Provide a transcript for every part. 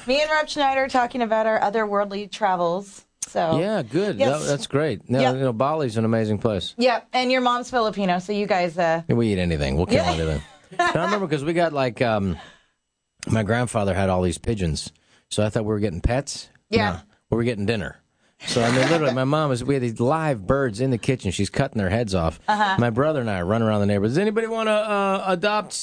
Me and Rob Schneider talking about our otherworldly travels. So yeah, good. Yes. That's great. Now, Bali's an amazing place. Yeah, and your mom's Filipino, so you guys... We eat anything. We'll kill anything. Now, I remember because we got like... my grandfather had all these pigeons, so I thought we were getting pets. Yeah. No, we were getting dinner. So, I mean, literally, we had these live birds in the kitchen. She's cutting their heads off. My brother and I are running around the neighborhood. Does anybody want to adopt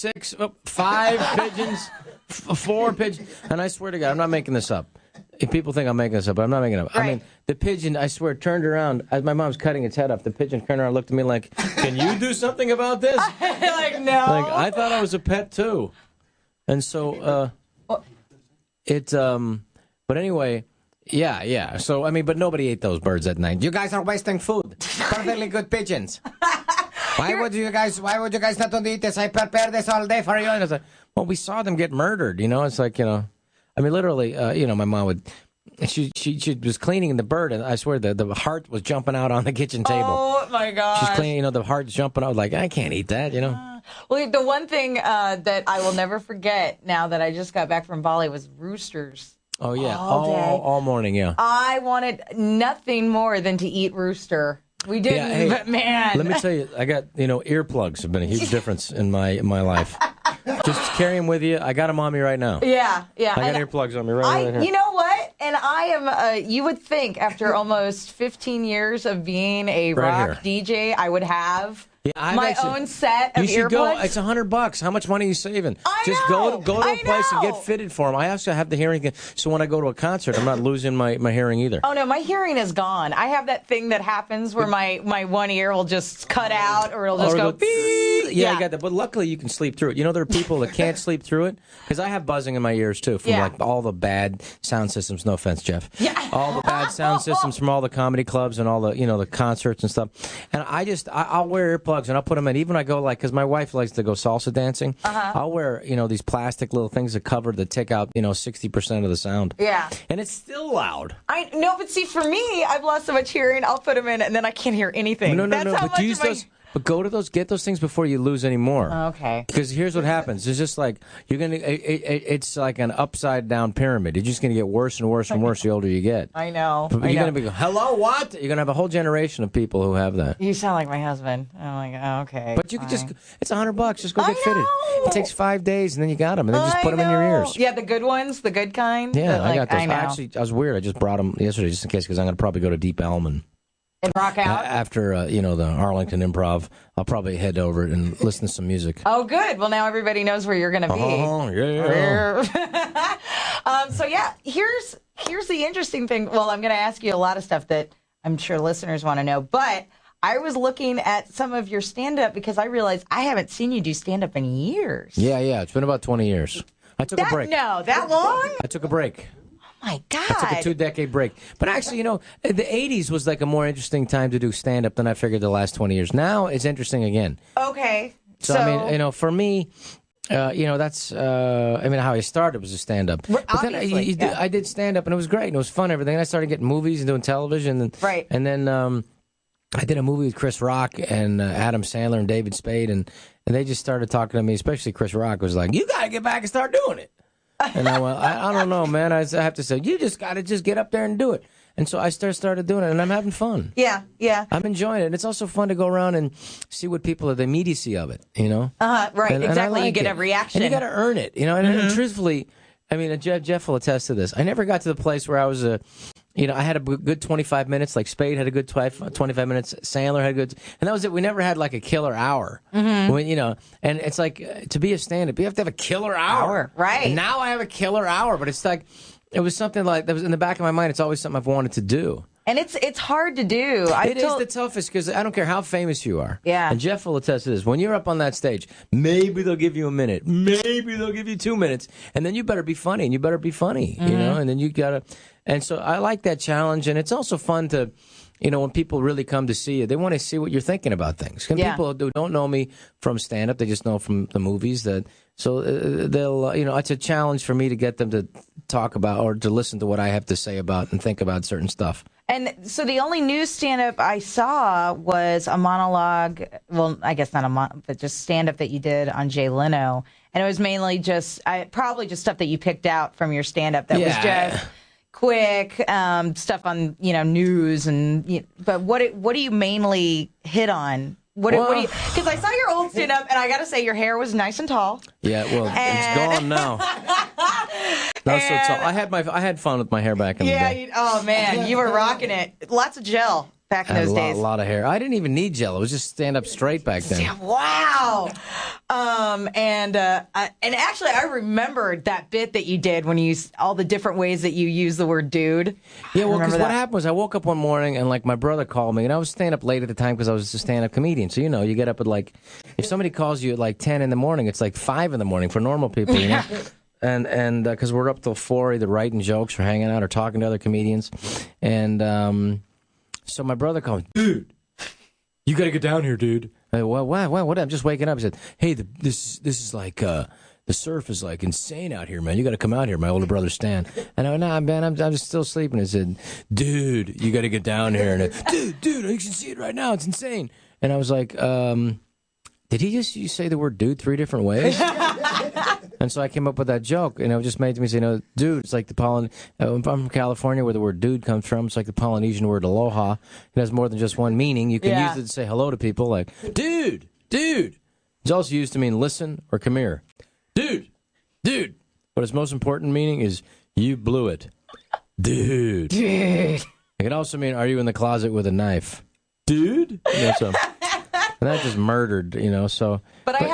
5 pigeons? 4 pigeons? And I swear to God, I'm not making this up. If people think I'm making this up, but I'm not making it up. Right. I mean, the pigeon, I swear, turned around. As my mom's cutting its head off, the pigeon turned around and looked at me like, can you do something about this? like, no. Like, I thought I was a pet, too. And so, but anyway... Yeah. So, I mean, but nobody ate those birds at night. You guys are wasting food. Perfectly good pigeons. Why would you guys not want to eat this? I prepared this all day for you. And it's like, well, we saw them get murdered, It's like, I mean, literally, my mom would, she was cleaning the bird, and I swear the heart was jumping out on the kitchen table. Oh, my God. She's cleaning, the heart's jumping out. Like, I can't eat that, Well, the one thing that I will never forget now that I just got back from Bali was roosters. Oh, yeah. All morning, yeah. I wanted nothing more than to eat rooster. We didn't, but man. Let me tell you, I got, earplugs have been a huge difference in my life. Just carry them with you. I got them on me right now. Yeah. I got earplugs on me right here. You know what? And I am, you would think after almost 15 years of being a rock DJ, I would have... my own set of earplugs. You should go. It's $100. How much money are you saving? Just go to a place and get fitted for them. I also have the hearing, so when I go to a concert, I'm not losing my hearing either. Oh no, my hearing is gone. I have that thing that happens where my one ear will just cut out, or it'll just go beep. Yeah, I got that. But luckily, you can sleep through it. There are people that can't sleep through it because I have buzzing in my ears too from like all the bad sound systems. No offense, Jeff. Yeah. All the bad sound systems from all the comedy clubs and all the the concerts and stuff. And I'll wear earplugs. And I'll put them in. Even when I go because my wife likes to go salsa dancing. I'll wear these plastic little things that take out 60% of the sound. Yeah, and it's still loud. I know, but see, for me, I've lost so much hearing. I'll put them in, and then I can't hear anything. No. But use those. But go to get those things before you lose any more. Okay. Because here's what happens. It's just like it's like an upside down pyramid. You're just gonna get worse and worse and worse the older you get. I know. But you're gonna be hello, what? You're gonna have a whole generation of people who have that. You sound like my husband. I'm like, okay. But you could it's $100. Just go get fitted. It takes 5 days and then you got them, and then just put them in your ears. Yeah, the good ones, the good kind. Yeah, I got those. I was weird. I just brought them yesterday just in case because I'm gonna probably go to Deep Elm and rock out after the Arlington Improv. I'll probably head over and listen to some music. Oh, good. Well, now everybody knows where you're going to be. Oh, yeah. So yeah, here's the interesting thing. Well, I'm going to ask you a lot of stuff that I'm sure listeners want to know, but I was looking at some of your stand-up because I realized I haven't seen you do stand-up in years. Yeah. It's been about 20 years. I took a break. No, that long? I took a break. My God. I took a 2-decade break. But actually, the 80s was like a more interesting time to do stand-up than I figured the last 20 years. Now it's interesting again. Okay. So I mean, for me, that's, how I started was a stand-up. But then I did stand-up, and it was great, and it was fun, everything. And I started getting movies and doing television. And then I did a movie with Chris Rock and Adam Sandler and David Spade, and they just started talking to me, especially Chris Rock was like, you got to get back and start doing it. And I went, I don't know, man. I have to say, you just got to just get up there and do it. And so I started doing it, and I'm having fun. Yeah. I'm enjoying it. And it's also fun to go around and see what people are, the immediacy of it, Right, and exactly. And you get a reaction. And you got to earn it, And truthfully, I mean, Jeff will attest to this. I never got to the place where I was I had a good 25 minutes, like Spade had a good 25 minutes, Sandler had a good, and that was it. We never had like a killer hour. When, and it's like, to be a stand-up, you have to have a killer hour. Right. And now I have a killer hour, but it's like, it was something like, that was in the back of my mind, it's always something I've wanted to do. And it's hard to do. It is the toughest because I don't care how famous you are. Yeah. And Jeff will attest to this. When you're up on that stage, maybe they'll give you a minute. Maybe they'll give you 2 minutes. And then you better be funny. And you better be funny, And then you got to... And so I like that challenge. And it's also fun to... when people really come to see you, they want to see what you're thinking about things. And people who don't know me from stand-up, they just know from the movies. So they'll, it's a challenge for me to get them to talk about or to listen to what I have to say about and think about certain stuff. And so the only new stand-up I saw was a monologue. Well, I guess not a monologue, but just stand-up that you did on Jay Leno. And it was mainly just, probably just stuff that you picked out from your stand-up that was just quick stuff on, news. But what do you mainly hit on? What do you? Because I saw your old stand-up, and I got to say, your hair was nice and tall. Yeah, well, it's gone now. Not so tall. I had fun with my hair back in the day. Oh man, you were rocking it. Lots of gel back in those days. A lot of hair. I didn't even need gel. It was just stand up straight back then. Yeah, wow. And actually, I remembered that bit that you did when you all the different ways that you use the word dude. Yeah, well, because what happened was I woke up one morning and my brother called me, and I was staying up late at the time because I was a stand up comedian. So you get up at if somebody calls you at 10 in the morning, it's 5 in the morning for normal people. And because we're up till 4, either writing jokes or hanging out or talking to other comedians, and so my brother called me, dude, you got to get down here, dude. I go, what? I'm just waking up. He said, hey, this is the surf is insane out here, man. You got to come out here. My older brother Stan. And I went, nah, man, I'm just still sleeping. He said, dude, you got to get down here. And dude, you can see it right now. It's insane. And I was like, did you say the word dude 3 different ways? And so I came up with that joke, and it just made me say, dude, it's like the Polynesian. I'm from California, where the word dude comes from. It's like the Polynesian word aloha. It has more than just one meaning. You can use it to say hello to people, like, dude. It's also used to mean listen or come here. Dude. But its most important meaning is you blew it. Dude. It can also mean, are you in the closet with a knife? Dude. And that just murdered, so. But I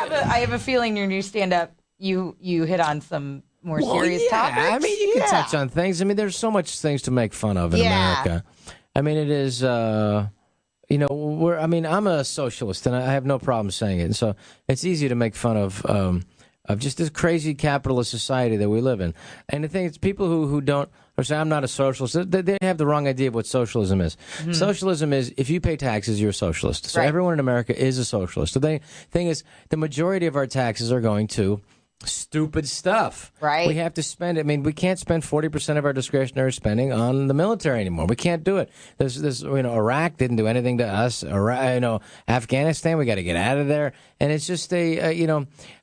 have a feeling your new stand-up, you hit on some more serious topics. I mean, you can touch on things. I mean, there's so much things to make fun of in America. I mean, it is, I'm a socialist, and I have no problem saying it. And so it's easy to make fun of just this crazy capitalist society that we live in. And the thing is, people who don't, or say I'm not a socialist, they have the wrong idea of what socialism is. Mm-hmm. Socialism is, if you pay taxes, you're a socialist. So everyone in America is a socialist. So the thing is, the majority of our taxes are going to stupid stuff. Right. We have to spend, we can't spend 40% of our discretionary spending on the military anymore. We can't do it. Iraq didn't do anything to us. Afghanistan, we got to get out of there. And it's just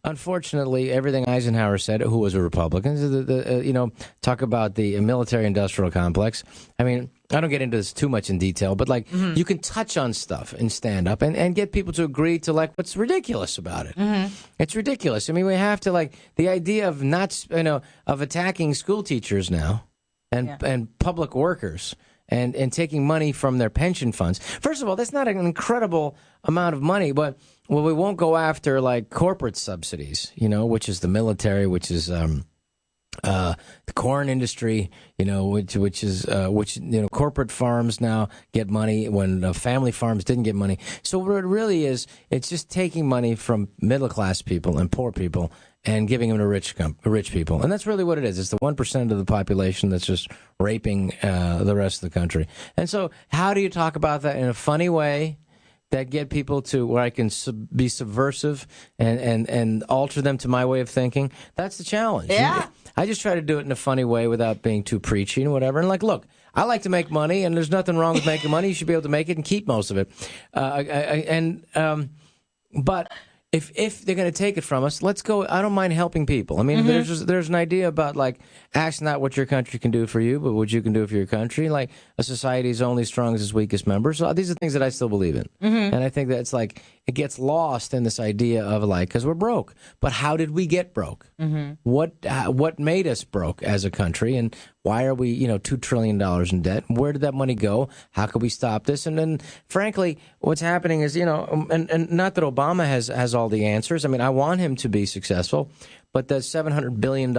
unfortunately, everything Eisenhower said, who was a Republican, talk about the military-industrial complex. I mean, I don't get into this too much in detail, but you can touch on stuff in stand-up and get people to agree to what's ridiculous about it. Mm-hmm. It's ridiculous. I mean, we have to the idea of of attacking school teachers now and public workers and taking money from their pension funds. First of all, that's not an incredible amount of money, but we won't go after corporate subsidies, which is the military, which is the corn industry, which corporate farms now get money when family farms didn't get money. So what it really is, it's just taking money from middle class people and poor people and giving them to rich people, and that's really what it is. It's the 1% of the population that's just raping the rest of the country. And so, how do you talk about that in a funny way that get people to where I can be subversive and alter them to my way of thinking? That's the challenge. Yeah. I just try to do it in a funny way without being too preachy and whatever. And look, I like to make money, and there's nothing wrong with making money. You should be able to make it and keep most of it. But if they're going to take it from us, let's go. I don't mind helping people. I mean, there's an idea about ask not what your country can do for you, but what you can do for your country. A society is only strong as its weakest members. So these are things that I still believe in, and I think that it's it gets lost in this idea of because we're broke. But how did we get broke? Mm-hmm. What made us broke as a country, and why are we $2 trillion in debt? Where did that money go? How could we stop this? And then, frankly, what's happening is and not that Obama has all the answers. I mean, I want him to be successful, but the $700 billion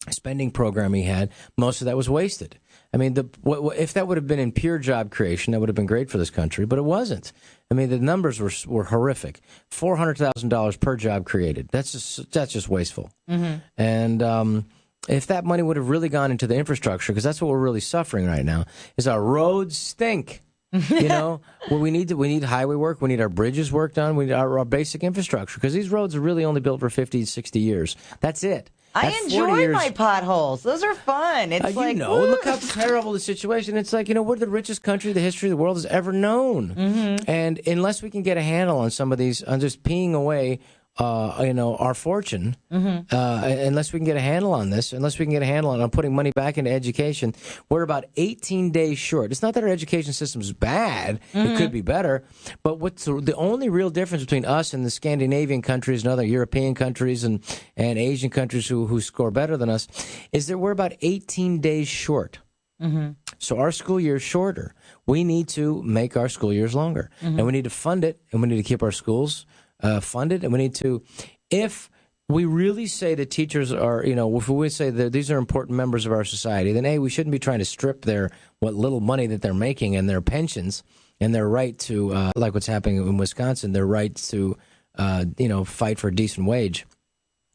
spending program he had, most of that was wasted. I mean, if that would have been in pure job creation, that would have been great for this country, but it wasn't. I mean, the numbers were horrific. $400,000 per job created. That's just wasteful. Mm-hmm. And if that money would have really gone into the infrastructure, because that's what we're really suffering right now, is our roads stink. We need highway work. We need our bridges worked on. We need our basic infrastructure, because these roads are really only built for 50, 60 years. That's it. I enjoy my potholes. Those are fun. It's like, look how terrible the situation. It's like, we're the richest country the history of the world has ever known. And unless we can get a handle on some of these, on just peeing away, our fortune, unless we can get a handle on this, unless we can get a handle on putting money back into education, we're about 18 days short. It's not that our education system is bad. It could be better. But what's the only real difference between us and the Scandinavian countries and other European countries and Asian countries who score better than us is that we're about 18 days short. So our school year is shorter. We need to make our school years longer. And we need to fund it, and we need to keep our schools funded, and we need to, if we really say that teachers are, if we say that these are important members of our society, then A, we shouldn't be trying to strip what little money that they're making and their pensions and their right to, like what's happening in Wisconsin, their right to, fight for a decent wage.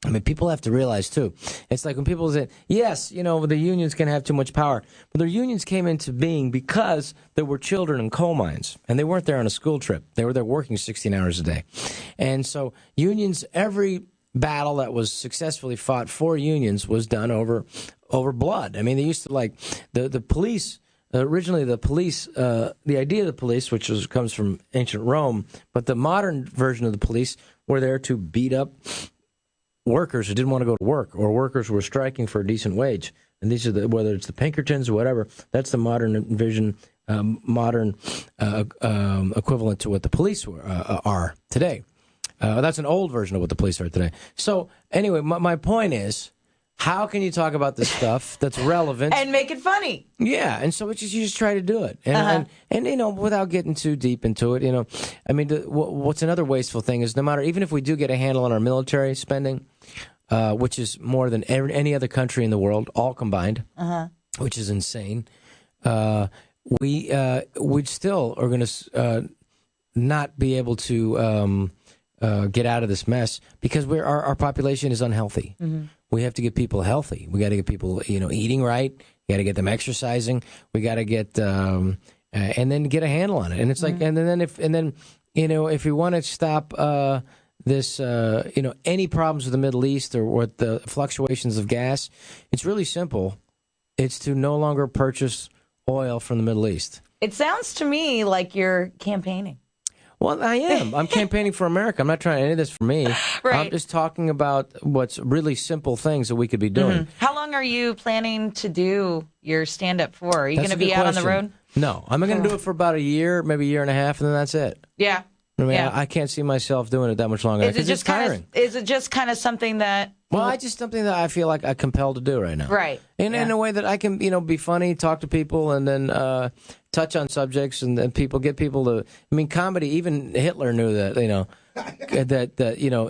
I mean, people have to realize, too, it's like when people say, yes, the unions can have too much power, but their unions came into being because there were children in coal mines, and they weren't there on a school trip. They were there working 16 hours a day. And so unions, every battle that was successfully fought for unions was done over blood. I mean, they used to, the police, originally the police, the idea of the police, which comes from ancient Rome, but the modern version of the police were there to beat up workers who didn't want to go to work, or workers who were striking for a decent wage. And these are whether it's the Pinkertons or whatever, that's the modern vision, modern equivalent to what the police are today. That's an old version of what the police are today. So anyway, my point is, how can you talk about this stuff that's relevant and make it funny? Yeah, and so you just try to do it, and without getting too deep into it. I mean, what's another wasteful thing is, no matter, even if we do get a handle on our military spending, which is more than any other country in the world, all combined, which is insane, we still are going to not be able to get out of this mess because our population is unhealthy. We have to get people healthy. We got to get people, eating right. We got to get them exercising. We got to get, and then get a handle on it. And it's like, and then if we want to stop this, any problems with the Middle East or with the fluctuations of gas, it's really simple. It's to no longer purchase oil from the Middle East. It sounds to me like you're campaigning. Well, I am. I'm campaigning for America. I'm not trying any of this for me. Right. I'm just talking about what's really simple things that we could be doing. How long are you planning to do your stand-up for? Are you going to be out on the road? No. I'm going to do it for about a year, maybe a year and a half, and then that's it. Yeah. I mean, I can't see myself doing it that much longer because it's tiring. Is it just kind of something that... Well, something that I feel like I'm compelled to do right now. Right. In a way that I can, be funny, talk to people, and then touch on subjects, and then get people to... I mean, comedy, even Hitler knew that,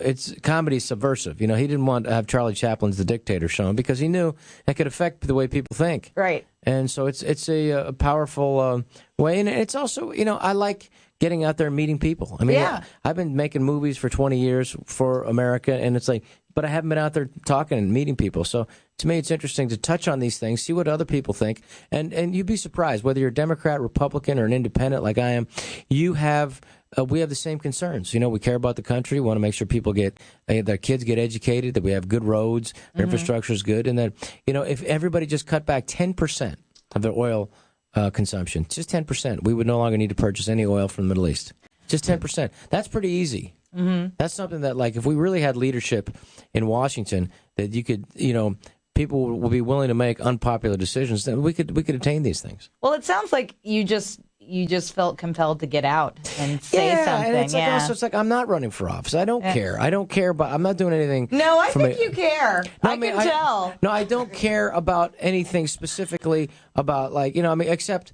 it's comedy subversive. He didn't want to have Charlie Chaplin's The Dictator shown because he knew that could affect the way people think. Right. And so it's a powerful way. And it's also, I like getting out there and meeting people. I mean, I've been making movies for 20 years for America, and it's like, but I haven't been out there talking and meeting people. So to me, it's interesting to touch on these things, see what other people think, and you'd be surprised whether you're a Democrat, Republican, or an independent like I am. We have the same concerns. We care about the country. We want to make sure people their kids get educated, that we have good roads, their infrastructure is good, and that if everybody just cut back 10% of their oil consumption, just 10%, we would no longer need to purchase any oil from the Middle East. Just 10%. That's pretty easy. That's something that, if we really had leadership in Washington, that you could, people will be willing to make unpopular decisions, then we could attain these things. Well, it sounds like you just felt compelled to get out and say something. And it's like I'm not running for office. I don't care. I don't care, but I'm not doing anything. No, I think you care. No, I can tell. No, I don't care about anything specifically about except.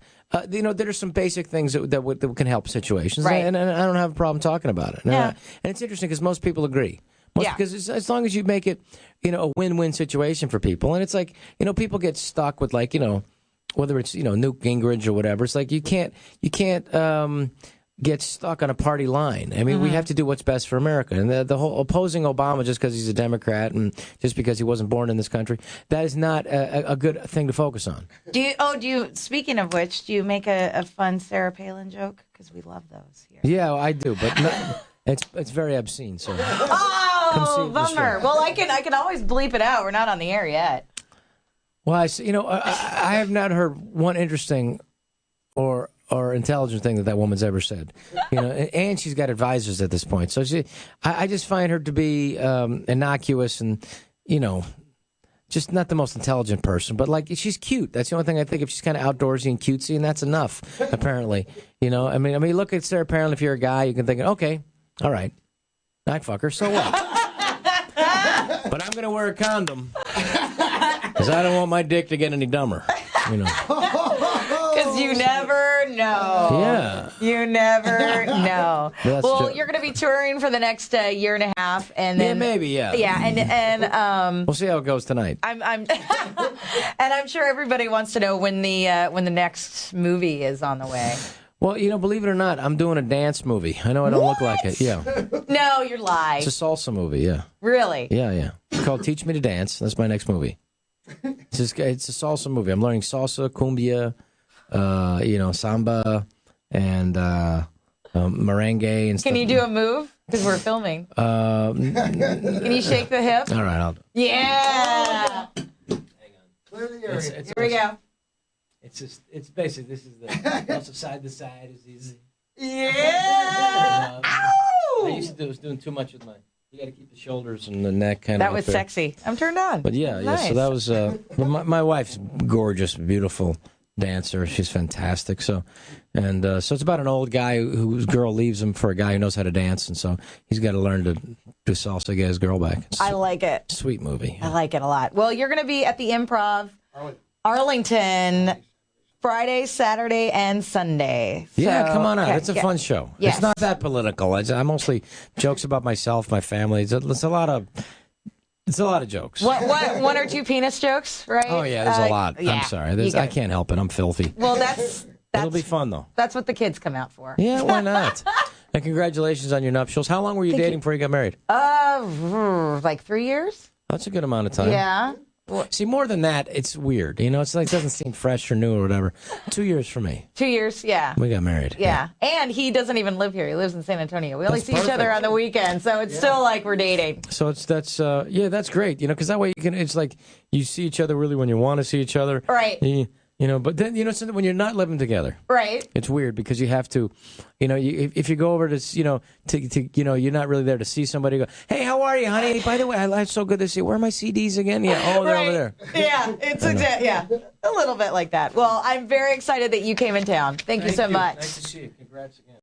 There are some basic things that can help situations, right. and I don't have a problem talking about it. And it's interesting because most people agree. Because as long as you make it, a win-win situation for people, and it's like, people get stuck with whether it's Newt Gingrich or whatever. It's like you can't get stuck on a party line. I mean, we have to do what's best for America. And the whole opposing Obama just because he's a Democrat and just because he wasn't born in this country, that is not a good thing to focus on. Speaking of which, do you make a fun Sarah Palin joke? Because we love those here. Yeah, I do, but it's very obscene. So. Oh! Oh, bummer. Well, I can always bleep it out. We're not on the air yet. Well, I have not heard one interesting or intelligent thing that woman's ever said. And she's got advisors at this point. So I just find her to be innocuous and, just not the most intelligent person. But, like, she's cute. That's the only thing I think of. She's kind of outdoorsy and cutesy, and that's enough, apparently. I mean, look at Sarah Palin. If you're a guy, you can think, okay, all right, I'd fuck her, so what? But I'm going to wear a condom because I don't want my dick to get any dumber, Because you never know. Yeah. You never know. Well, you're going to be touring for the next year and a half, and then maybe, yeah. Yeah, and we'll see how it goes tonight. I'm and I'm sure everybody wants to know when the next movie is on the way. Well, believe it or not, I'm doing a dance movie. I know I don't look like it. Yeah. No, you're lying. It's a salsa movie. Yeah. Really? Yeah. It's called Teach Me to Dance. That's my next movie. It's a salsa movie. I'm learning salsa, cumbia, samba, and merengue and stuff. Can you do a move? Because we're filming. Can you shake the hip? All right, I'll do. Yeah. Hang on. Clear the area. Here we go. It's basically, this is the also side to side is easy. Yeah. I used to was doing too much with you got to keep the shoulders and the neck kind of. That was sexy. I'm turned on. But Nice. So that was my wife's gorgeous, beautiful dancer. She's fantastic. So it's about an old guy whose girl leaves him for a guy who knows how to dance, and so he's got to learn to do salsa to get his girl back. I like it. Sweet movie. I like it a lot. Well, you're going to be at the Improv Arlington Friday, Saturday, and Sunday. Yeah, come on out. It's a fun show. Yes. It's not that political. I mostly jokes about myself, my family. It's a lot of jokes. What one or two penis jokes, right? Oh yeah, there's a lot. Yeah, I'm sorry. I can't help it. I'm filthy. Well, that's it'll be fun though. That's what the kids come out for. Yeah, why not? And congratulations on your nuptials. How long were you dating before you got married? Like 3 years. That's a good amount of time. Yeah. See, more than that, it's weird. It's like it doesn't seem fresh or new or whatever. 2 years for me. 2 years, yeah. We got married. Yeah. And he doesn't even live here. He lives in San Antonio. We only see each other on the weekend, so it's still like we're dating. So that's great. Because that way it's like you see each other really when you want to see each other. Right. But then when you're not living together, right? It's weird because you have to, if you go over to, you're not really there to see somebody. Go, hey, how are you, honey? By the way, it's so good to see you. Where are my CDs again? Yeah, they're over there. Yeah, it's a little bit like that. Well, I'm very excited that you came in town. Thank you so much. Nice to see you. Congrats again.